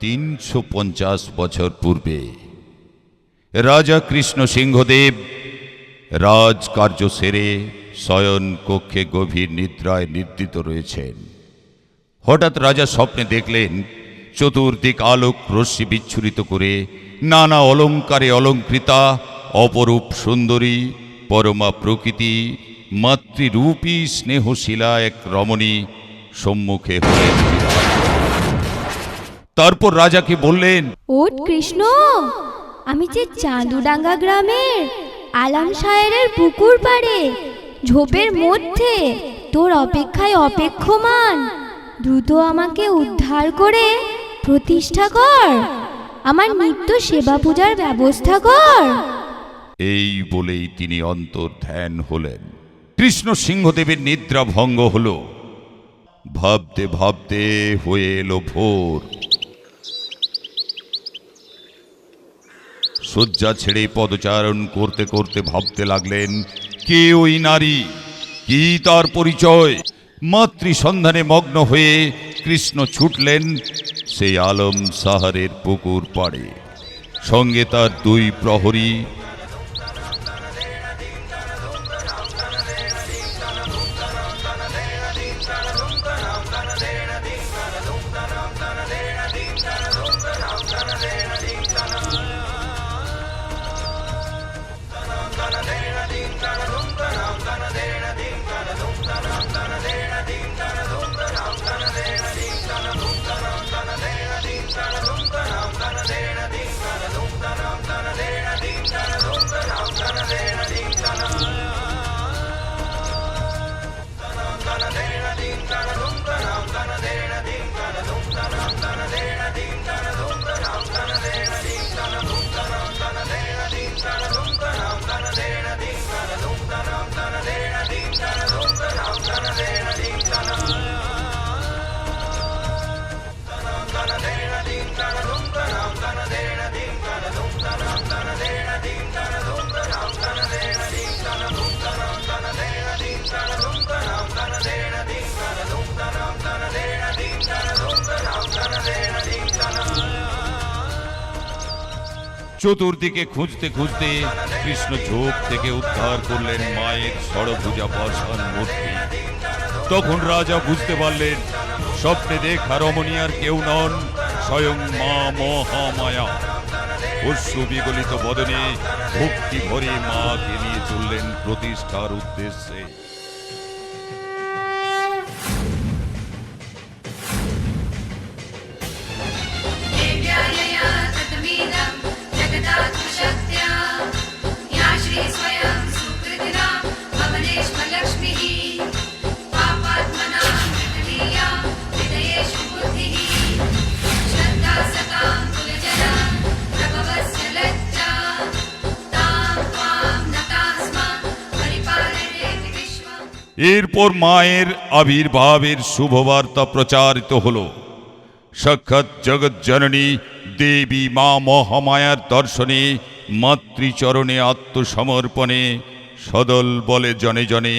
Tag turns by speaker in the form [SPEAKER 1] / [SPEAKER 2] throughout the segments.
[SPEAKER 1] 350 বছর পূর্বে রাজা কৃষ্ণ সিংহদেব রাজকার্য সেরে শয়ন কক্ষে গভীর নিদ্রায় নিদ্রিত রয়েছেন। হঠাৎ রাজা স্বপ্নে দেখলেন চতুর্দিক আলোক রশ্মি বিচ্ছুরিত করে নানা অলঙ্কারে অলঙ্কৃতা অপরূপ সুন্দরী পরমা প্রকৃতি মাতৃরূপী স্নেহশীলা এক রমণী সম্মুখে হলেন। তারপর রাজাকে বললেন,
[SPEAKER 2] ওঠ কৃষ্ণ, আমি যে চাঁদুডাঙ্গা গ্রামের আলাম সাহেবের পুকুর পাড়ে ঝোপের মধ্যে তোর অপেক্ষায় অপেক্ষমান। দ্রুত আমাকে উদ্ধার করে প্রতিষ্ঠা কর, আমার নিত্য সেবা পূজার ব্যবস্থা কর।
[SPEAKER 1] এই বলেই তিনি অন্তর্ধ্যান হলেন। কৃষ্ণ সিংহদেবের নিদ্রা ভঙ্গ হল। ভাবতে ভাবতে হয়ে এলো ভোর। শয্যা ছেড়ে পদচারণ করতে করতে ভাবতে লাগলেন, কে ওই নারী, কি তার পরিচয়? মাতৃ সন্ধানে মগ্ন হয়ে কৃষ্ণ ছুটলেন সেই আলম সাহারের পুকুর পাড়ে। সঙ্গে তার 2 প্রহরী। চতুর্দিকে খুঁজতে খুঁজতে কৃষ্ণ ঝোপ থেকে উদ্ধার করলেন মায়ের ষড়ভুজা পাষাণ মূর্তি। তখন রাজা বুঝতে পারলেন স্বপ্নে দেখা রমণী আর কেউ নন, স্বয়ং মা মহামায়া। অশ্রু বিগলিত বদনে ভক্তি ভরে মাকে নিয়ে চললেন প্রতিষ্ঠার উদ্দেশ্যে। এরপর মায়ের আবির্ভাবের শুভবার্তা প্রচারিত হল। সাক্ষাৎ জগৎ জননী দেবী মা মহামায়ার দর্শনে মাতৃচরণে আত্মসমর্পণে সদল বলে জনে জনে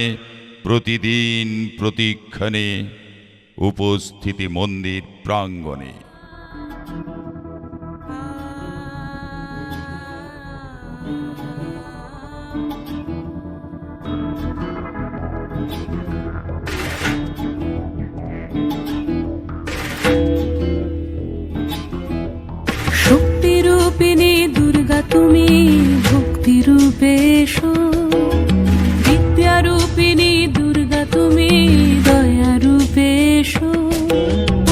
[SPEAKER 1] প্রতিদিন প্রতিক্ষণে উপস্থিতি মন্দির প্রাঙ্গণে।
[SPEAKER 3] শক্তিরূপিণী দুর্গা তুমি ভক্তিরূপে এসো, বিদ্যারূপিণী দুর্গা তুমি দয়ারূপে এসো।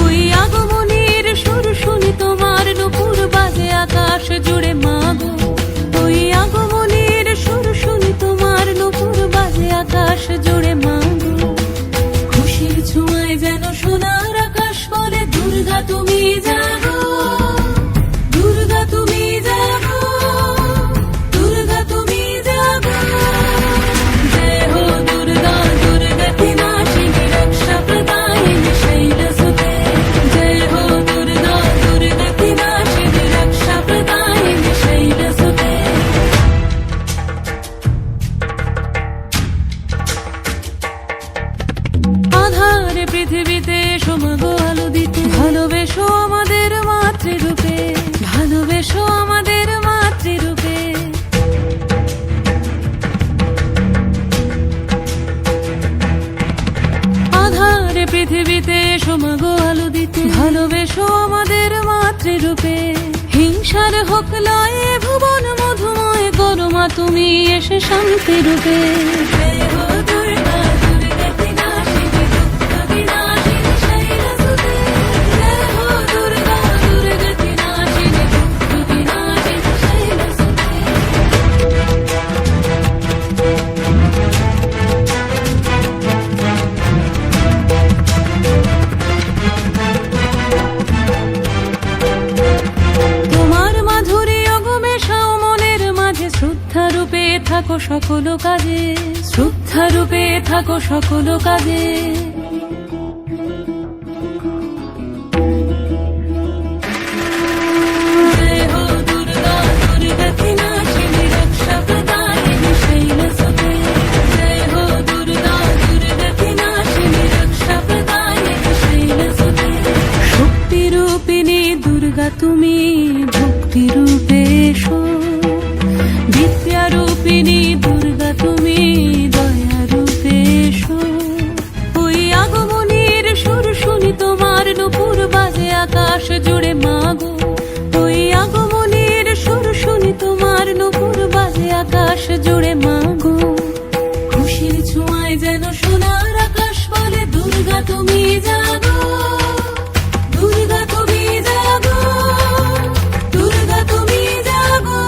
[SPEAKER 3] ওই আগমনীর সুর শুনি তোমার নুপুর বাজে আকাশ জুড়ে মাগো। ওই আগমনীর সুর শুনি তোমার নুপুর বাজে আকাশ জুড়ে মাগো। খুশির ছোঁয়ায় যেন সোনার আকাশ বলে দুর্গা তুমি জাগো, দুর্গা তুমি জাগো, দুর্গা তুমি জাগো। জয় হো দুর্গা দুর্গতি নাশিনী রক্ষা প্রদায়িনী শৈল লোক লয়ে ভুবন মধুময় করো মা তুমি এসে শান্তি রূপে জয় হো দুর্গা দুর্গা বিনাশিনী দুঃখ বিনাশিনী শৈলসুতে জয় হো দুর্গা দুর্গা বিনাশিনী দুঃখ বিনাশিনী শৈলসুতে। তোমার মাধুরী অগমেশাও মনের মাঝে শ্রদ্ধা রূপে থাকো সকল কাজে শ্রদ্ধা রূপে থাকো সকল কাজে জয় হো দুর্গা দুর্গা বিনাশিনী রক্ষা প্রদায়িনী শৈলসুতে জয় হো দুর্গা দুর্গা বিনাশিনী রক্ষা প্রদায়িনী শৈলসুতে। শক্তি রূপিণী দুর্গা তুমি ভক্তি রূপে এসো বিদ্যা রূপিণী দুর্গা তুমি দয়া রূপে এসো ওই আগমনীর সুর শুনি তোমার নূপুর বাজে আকাশ জুড়ে মাগো ওই আগমনীর সুর শুনি তোমার নূপুর বাজে আকাশ জুড়ে মাগো খুশির ছোঁয়ায় যেন সোনার আকাশ বলে দুর্গা তুমি জাগো দুর্গা তুমি জাগো দুর্গা তুমি জাগো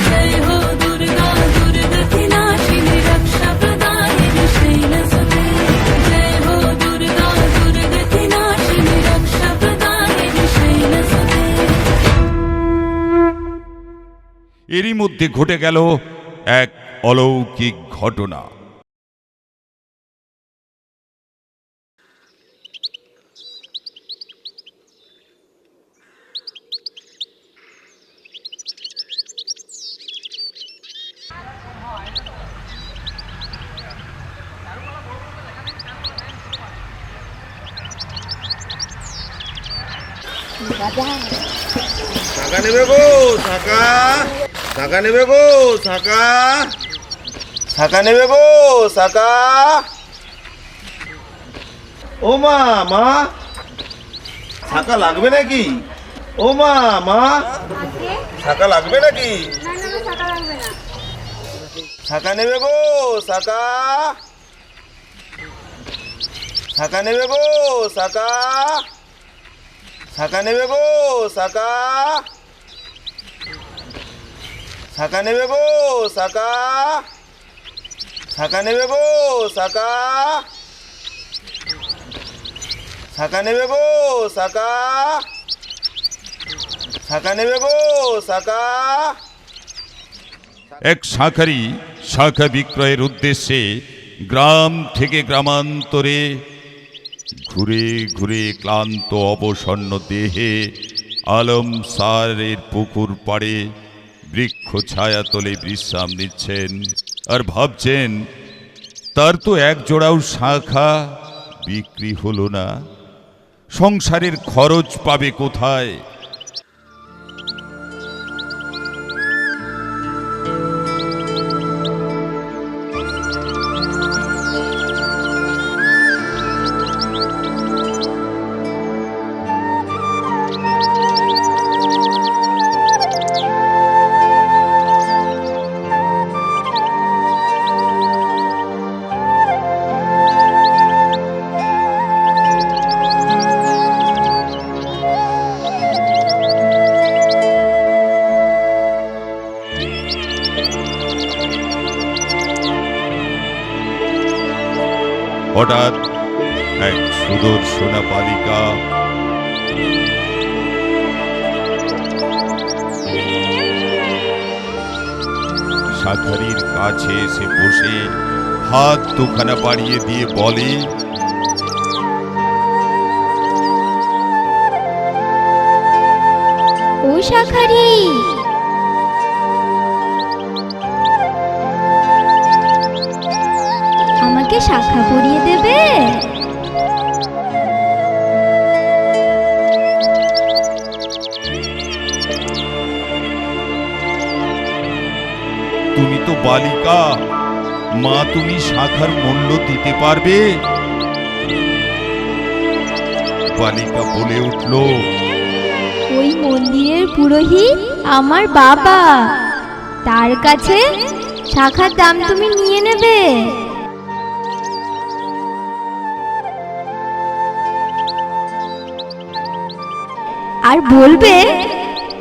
[SPEAKER 3] জয় হো দুর্গা দুর্গা বিনাশিনী রক্ষা প্রদায়িনী শৈলসুতে জয় হো দুর্গা দুর্গা বিনাশিনী রক্ষা প্রদায়িনী শৈলসুতে।
[SPEAKER 1] এরই মধ্যে ঘটে গেল এক অলৌকিক ঘটনা।
[SPEAKER 4] ছাকা নেবে গো ছাকা ছাকা নেবে গো ছাকা ছাকা নেবে গো ছাকা ও মা মা ছাকা লাগবে নাকি ও মা মা ছাকা লাগবে নাকি ছাকা নেবে গো ছাকা ছাকা নেবে গো ছাকা ছাকা নেবে গো ছাকা ছাকা নেবে গো ছাকা ছাকা নেবে গো ছাকা ছাকা নেবে গো ছাকা ছাকা নেবে গো ছাকা।
[SPEAKER 1] এক শাঁখারি শাঁখা বিক্রয়ের উদ্দেশ্যে গ্রাম থেকে গ্রামান্তরে ঘুরে ঘুরে ক্লান্ত অবসন্ন দেহে আলম সারের পুকুর পাড়ে বৃক্ষ ছায়াতলে বিশ্রাম নিচ্ছেন আর ভাবছেন তার তো এক জোড়াও শাঁখা বিক্রি হলো না, সংসারের খরচ পাবে কোথায়? হঠাৎ এক সুদর্শনা বালিকা শাঁখারির কাছে এসে বসে হাত দুখানা বাড়িয়ে দিয়ে বলে,
[SPEAKER 2] ও শাঁখারি, আমাকে শাখা পরিয়ে দেবে?
[SPEAKER 1] তুমি তো বালিকা, মা তুমি শাখার মূল্য দিতে পারবে? বালিকা বলে উঠল,
[SPEAKER 2] ও ওই মন্দিরের পুরোহিত আমার বাবা, তার কাছে শাখার দাম তুমি নিয়ে নেবে। আর বলবে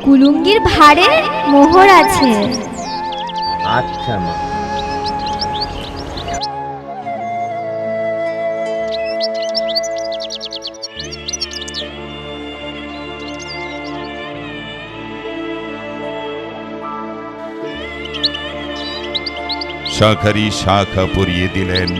[SPEAKER 2] কুলুঙ্গির ভাড়ে মোহর আছে।
[SPEAKER 4] আচ্ছা মা।
[SPEAKER 1] শাঁখারি শাখা পরিয়ে দিলেন।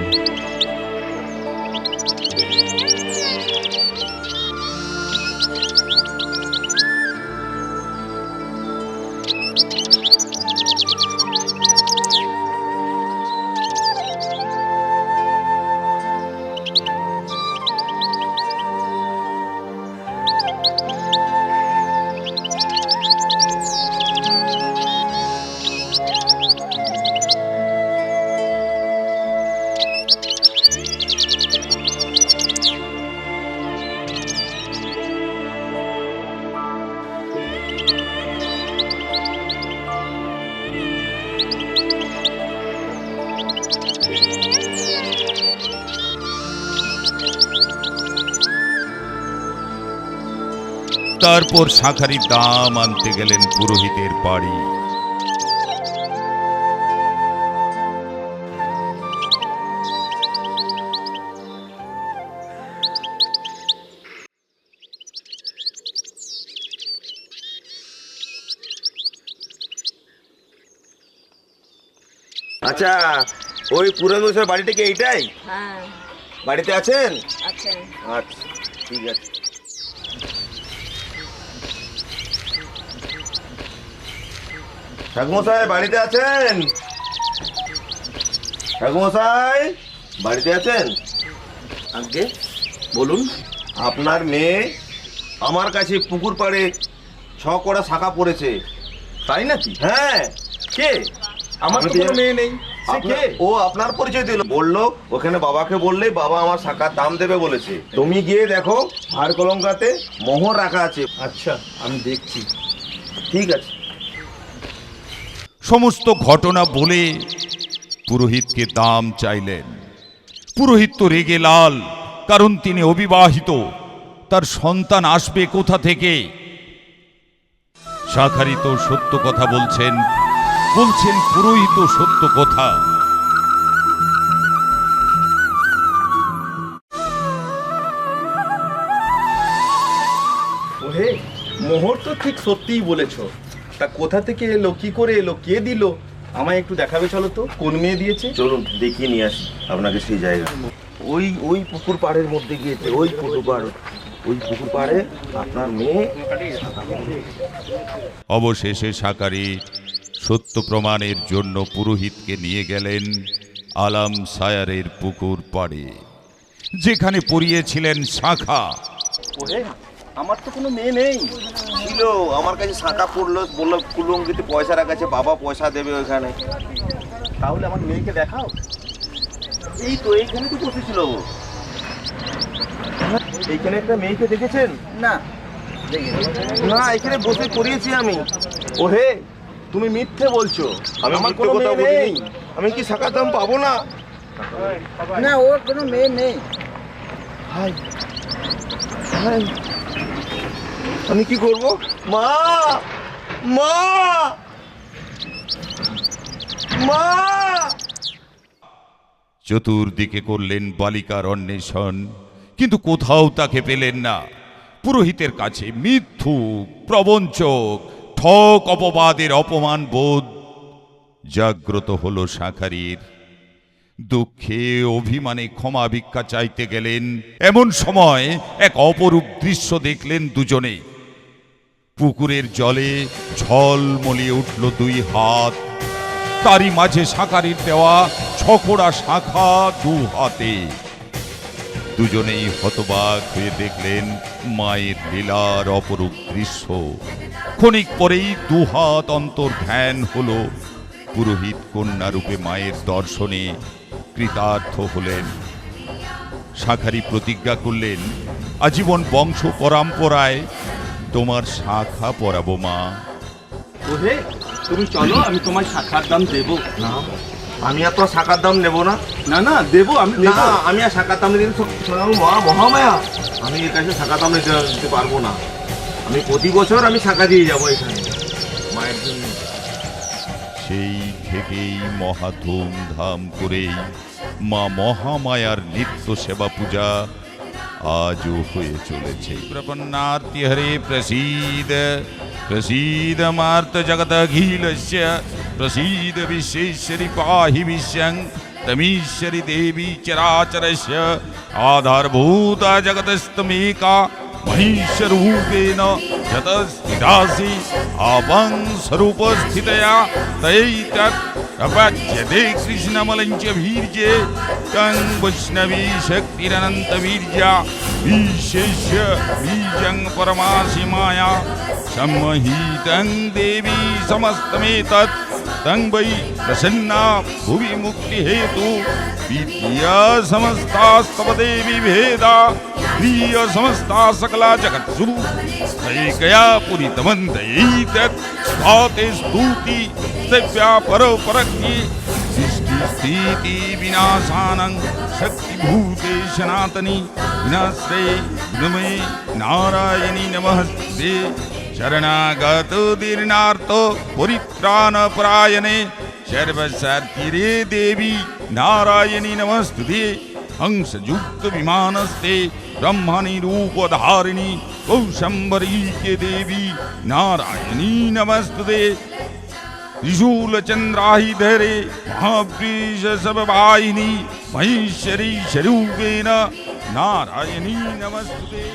[SPEAKER 1] তারপর শাঁখারির দাম আনতে গেলেন পুরোহিতের বাড়ি।
[SPEAKER 4] আচ্ছা, ওই পুরোহিতের বাড়িটা কি এইটাই?
[SPEAKER 5] হ্যাঁ
[SPEAKER 4] বাড়িতে আছেন?
[SPEAKER 5] আছে।
[SPEAKER 4] আচ্ছা, ঠিক আছে। ঠাকুমশাই বাড়িতে আছেন? ঠাকুমশাই বাড়িতে আছেন? আগে বলুন। আপনার মেয়ে আমার কাছে পুকুর পাড়ে 6 কড়া শাখা পড়েছে।
[SPEAKER 6] তাই নাকি?
[SPEAKER 4] হ্যাঁ।
[SPEAKER 6] কে? আমার তো কোনো মেয়ে নেই। সে কে?
[SPEAKER 4] ও আপনার পরিচয় দিল, বললো ওখানে বাবাকে বললেই বাবা আমার শাখার দাম দেবে বলেছে। তুমি গিয়ে দেখো ভার কলঙ্কাতে মোহর রাখা আছে।
[SPEAKER 6] আচ্ছা, আমি দেখছি।
[SPEAKER 4] ঠিক আছে।
[SPEAKER 1] সমস্ত ঘটনা বলে পুরোহিতকে দাম চাইলেন। পুরোহিত তো রেগে লাল, কারণ তিনি অবিবাহিত, তার সন্তান আসবে কোথা থেকে? শাঁখারি তো সত্য কথা বলছেন পুরোহিত সত্য কথা।
[SPEAKER 6] ওহে, মোহর তো ঠিক সত্যিই বলেছো। তা কোথা থেকে এলো, কি করে এলো, কে দিল? আমায় একটু দেখাবে চলো তো, কোন মেয়ে দিয়েছে?
[SPEAKER 4] চলুন দেখিয়ে নিয়ে আসি আপনাকে সেই জায়গা। ওই পুকুর পাড়ের মধ্যে গিয়েছে, ওই পুকুর পাড়ে আপনার মেয়ে।
[SPEAKER 1] অবশেষে শাঁখারি সত্য প্রমাণের জন্য পুরোহিতকে নিয়ে গেলেন আলাম সায়ারের পুকুর পাড়ে, যেখানে পড়িয়েছিলেন শাঁখা।
[SPEAKER 6] ওহে, আমার তো কোনো মেয়ে নেই।
[SPEAKER 4] ছিল, আমার কাছে শাঁখা পড়লো, বললো কুলঙ্গিতে পয়সা রাখা আছে, বাবা পয়সা দেবে ওইখানে।
[SPEAKER 6] তাহলে আমার মেয়েকে দেখাও।
[SPEAKER 4] এই তো এইখানে তো বসেছিল ও। এইখানে একটা মেয়েকে দেখেছেন?
[SPEAKER 6] না,
[SPEAKER 4] না, এখানে বসে করিয়েছি আমি। ওহে, তুমি মিথ্যে বলছো। আমি
[SPEAKER 6] আমার
[SPEAKER 4] মিথ্যে
[SPEAKER 6] কোনো
[SPEAKER 4] কথা
[SPEAKER 6] মেয়ে
[SPEAKER 4] বলিনি।
[SPEAKER 6] নেই।
[SPEAKER 4] আমি কি শাখার দাম পাবো না?
[SPEAKER 5] না, ওর কোনো মেয়ে নেই।
[SPEAKER 4] হাই হাই, আমি কি করব? মা, মা, মা!
[SPEAKER 1] চতুর্দিকে করলেন বালিকার অন্বেষণ, কিন্তু কোথাও তাকে পেলেন না। পুরোহিতের কাছে মিথ্যুক, প্রবঞ্চক, ঠক অপবাদের অপমান বোধ জাগ্রত হলো শাঁখারির। দুঃখে অভিমানে ক্ষমা ভিক্ষা চাইতে গেলেন। এমন সময় এক অপরূপ দৃশ্য দেখলেন দুজনে। পুকুরের জলে ঝলমলিয়ে উঠল 2 হাত, তারই মাঝে শাঁখারির দেওয়া 6 কোড়া শাঁখা 2 হাতে। দুজনেই হতবাক হয়ে দেখলেন মায়ের লীলার অপরূপ দৃশ্য। ক্ষণিক পরেই 2 হাত অন্তর ধ্যান হলো। পুরোহিত কন্যা রূপে মায়ের দর্শনে কৃতার্থ হলেন। শাঁখারি প্রতিজ্ঞা করলেন আজীবন বংশ পরম্পরায় তোমার শাখা পরাবো মা।
[SPEAKER 6] ওহে তুমি চলো, আমি তোমার শাখার দাম দেবো।
[SPEAKER 4] না, আমি আর তো শাখার দাম নেবো না।
[SPEAKER 6] না না দেবো, আমি
[SPEAKER 4] না,
[SPEAKER 6] দেবো।
[SPEAKER 4] আমি আর শাখার দাম নিতে মা মহামায়া, আমি এর কাছে শাখার দাম দিতে পারবো না। আমি প্রতি বছর আমি শাখা দিয়ে যাবো এখানে মায়ের জন্য।
[SPEAKER 1] সেই থেকেই মহা ধুমধাম করেই মা মহামায়ার নিত্য সেবা পূজা আজও হয়ে চলেছে। প্রপন্নার্তি হরে প্রসীদ প্রসীদ মার্ত জগত অখিলস্য প্রসীদ বিশ্বেশ্বরী পাহি বিশ্বং তমীশ্বরী দেবী চরাচরস্য আধারভূতা জগতস্তমেকা মহিষরূপেণ যতস্থিতাসি আপং স্বরূপস্থিতয়া তৈতৎ প্রপচ্যতে কৃষ্ণমলঞ্চ ভীর্যে তং বৈষ্ণবী শক্তিরনন্ত বীর্যা বিশেষ্য বীজং পরমাসি মায়া সম্মোহিतं দেবী সমস্তমেতৎ তং বৈ প্রসন্না ভুবি মুক্তি হেতু विद्या समस्तास्तव देवी भेदा प्रिय समस्ता सकला जगत्सु तैकया पुरितमन्तैतत् भाते स्तुति सेव्या परोपरक्ति सृष्टि स्थिति विनाशानं शक्तिभूते सनातनी विनाश्रे नमे नारायणी नमस्ते शरणागतो दीर्णार्तो परित्राणपरायणे सर्वसार्थिरे देवी नारायणी नमस्तुते हंसयुक्त विमानस्ते ब्रह्मणि रूपधारिणी कौशंबरी के देवी नारायणी नमस्तुते त्रिशूलचन्द्राहिधरे महावृष सबवाहिनी महेश्वरी स्वरूपेण नारायणी नमस्तुते।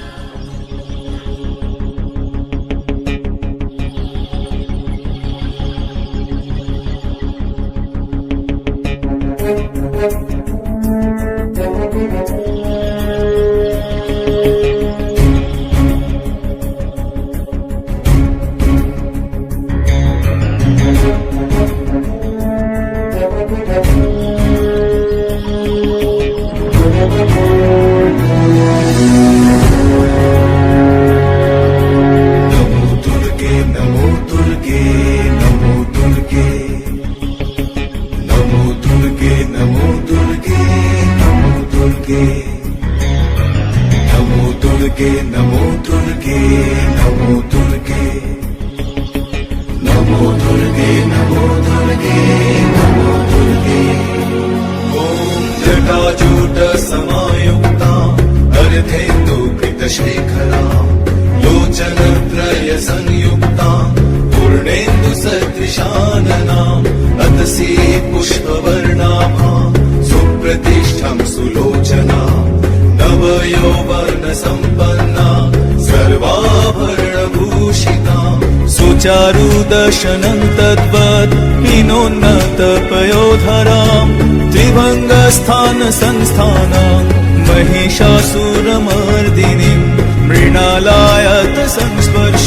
[SPEAKER 7] चारुदर्शनं तद्वत् हिनोन्नतपयोधरां त्रिभङ्गस्थानसंस्थानां महिषासुरमर्दिनीं मृणालायत संस्पर्श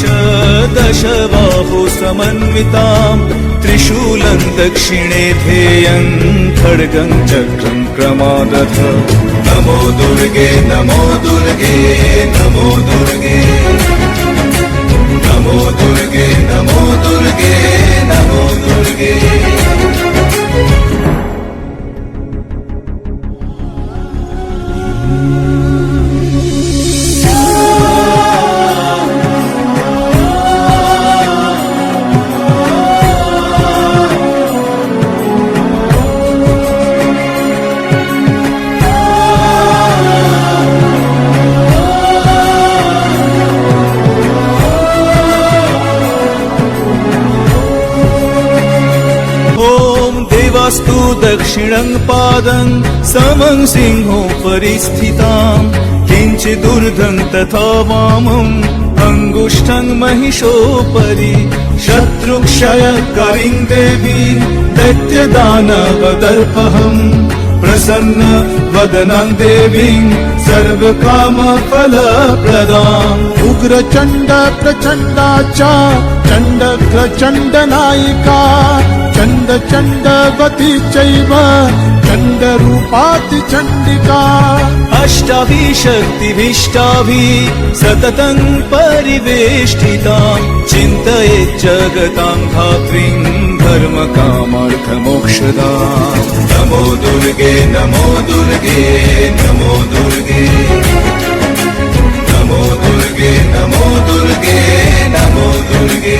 [SPEAKER 7] दशबाहु समन्वितां त्रिशूलं दक्षिणे ध्येयं खड्गं चक्रं क्रमादथ। नमो दुर्गे नमो दुर्गे नमो दुर्गे नमो दुर्गे नमो दुर्गे नमो दुर्गे। स्तु दक्षिणं पादं समं सिंहोपरि स्थितां किञ्चिदूर्ध्वं तथा वामं अङ्गुष्ठं महिषोपरि शत्रुक्षयकरीं देवीं दैत्यदानवदर्पहं प्रसन्न वदनं देवीं सर्वकामफलप्रदाम्
[SPEAKER 8] उग्रचण्ड प्रचण्डा च चण्डप्रचण्डनायिका चण्ड चण्डवती चैव चण्डरूपाति चण्डिका
[SPEAKER 7] अष्टाभिशक्तिभिष्टाभिः सततं परिवेष्टितां चिन्तये जगतां धात्रीं धर्मकामार्थमोक्षदां नमो दुर्गे नमो दुर्गे नमो दुर्गे नमो दुर्गे नमो दुर्गे नमो दुर्गे